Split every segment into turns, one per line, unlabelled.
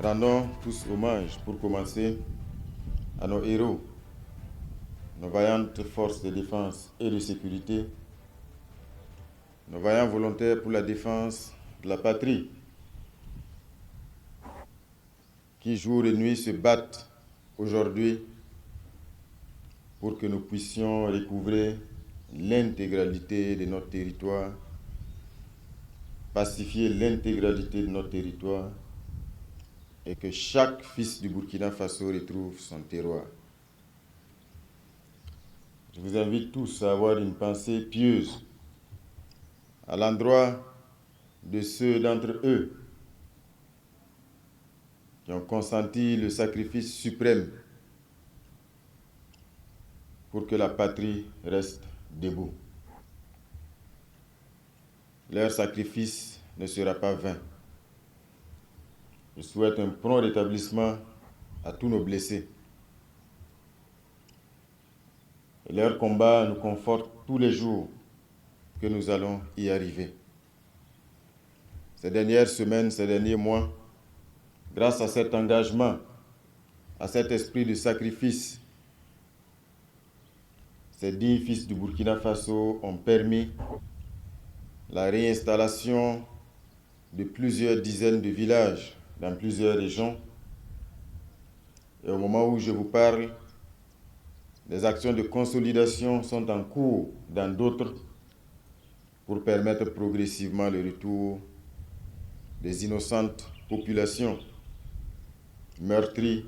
Rendons tous hommage, pour commencer, à nos héros, nos vaillantes forces de défense et de sécurité, nos vaillants volontaires pour la défense de la patrie, qui jour et nuit se battent aujourd'hui pour que nous puissions recouvrer l'intégralité de notre territoire, pacifier l'intégralité de notre territoire et que chaque fils du Burkina Faso retrouve son terroir. Je vous invite tous à avoir une pensée pieuse à l'endroit de ceux d'entre eux qui ont consenti le sacrifice suprême pour que la patrie reste debout. Leur sacrifice ne sera pas vain. Je souhaite un prompt rétablissement à tous nos blessés. Et leur combat nous conforte tous les jours que nous allons y arriver. Ces dernières semaines, ces derniers mois, grâce à cet engagement, à cet esprit de sacrifice, ces 10 fils du Burkina Faso ont permis la réinstallation de plusieurs dizaines de villages dans plusieurs régions. Et au moment où je vous parle, des actions de consolidation sont en cours dans d'autres pour permettre progressivement le retour des innocentes populations meurtries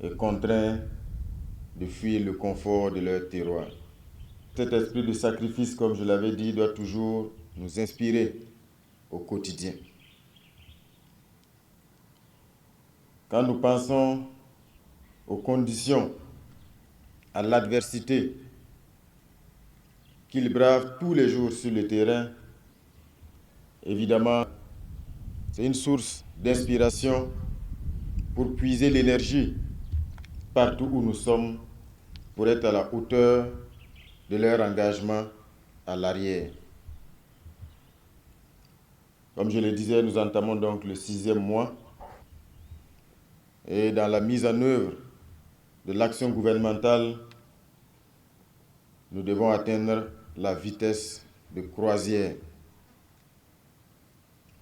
et contraintes de fuir le confort de leur terroir. Cet esprit de sacrifice, comme je l'avais dit, doit toujours nous inspirer au quotidien. Quand nous pensons aux conditions, à l'adversité qu'ils bravent tous les jours sur le terrain, évidemment, c'est une source d'inspiration pour puiser l'énergie partout où nous sommes, pour être à la hauteur de leur engagement à l'arrière. Comme je le disais, nous entamons donc le 6e mois et dans la mise en œuvre de l'action gouvernementale, nous devons atteindre la vitesse de croisière.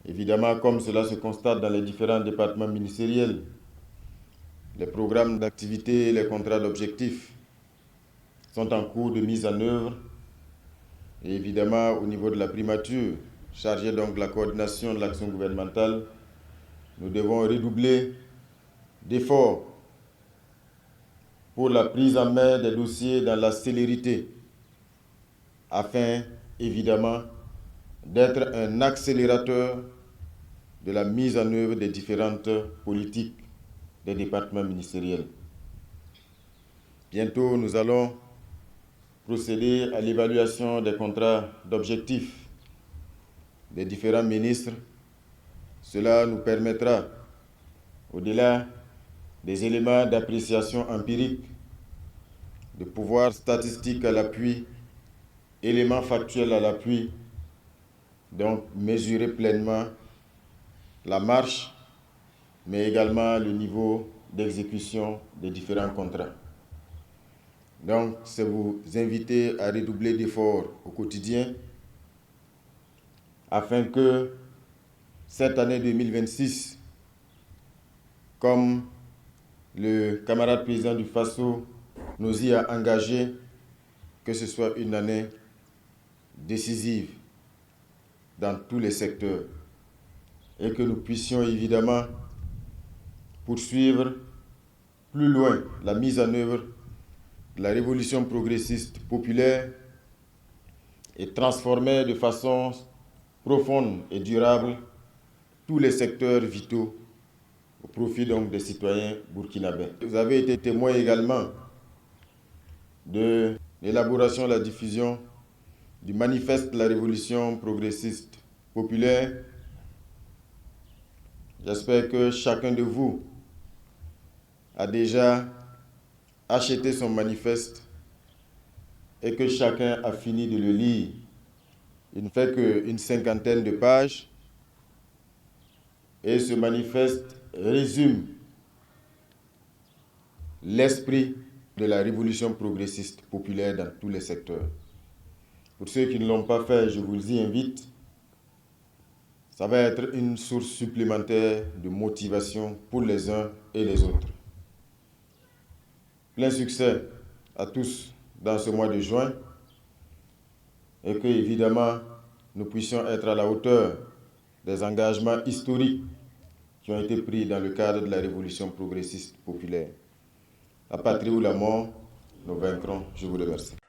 Évidemment, comme cela se constate dans les différents départements ministériels, les programmes d'activité et les contrats d'objectifs sont en cours de mise en œuvre. Et évidemment, au niveau de la primature, chargée donc de la coordination de l'action gouvernementale, nous devons redoubler d'efforts pour la prise en main des dossiers dans la célérité, afin, évidemment, d'être un accélérateur de la mise en œuvre des différentes politiques des départements ministériels. Bientôt, nous allons procéder à l'évaluation des contrats d'objectifs des différents ministres. Cela nous permettra, au-delà des éléments d'appréciation empirique, de pouvoir statistiques à l'appui, éléments factuels à l'appui, donc mesurer pleinement la marche, mais également le niveau d'exécution des différents contrats. Donc, c'est vous inviter à redoubler d'efforts au quotidien afin que cette année 2026, comme le camarade président du Faso nous y a engagés, que ce soit une année décisive dans tous les secteurs et que nous puissions évidemment poursuivre plus loin la mise en œuvre de la révolution progressiste populaire et transformer de façon profonde et durable tous les secteurs vitaux au profit donc des citoyens burkinabés. Vous avez été témoin également de l'élaboration et la diffusion du manifeste de la révolution progressiste populaire. J'espère que chacun de vous a déjà acheté son manifeste et que chacun a fini de le lire. Il ne fait qu'une 50aine de pages et ce manifeste résume l'esprit de la révolution progressiste populaire dans tous les secteurs. Pour ceux qui ne l'ont pas fait, je vous y invite. Ça va être une source supplémentaire de motivation pour les uns et les autres. Plein succès à tous dans ce mois de juin et que, évidemment, nous puissions être à la hauteur des engagements historiques qui ont été pris dans le cadre de la révolution progressiste populaire. La patrie ou la mort, nous vaincrons. Je vous remercie.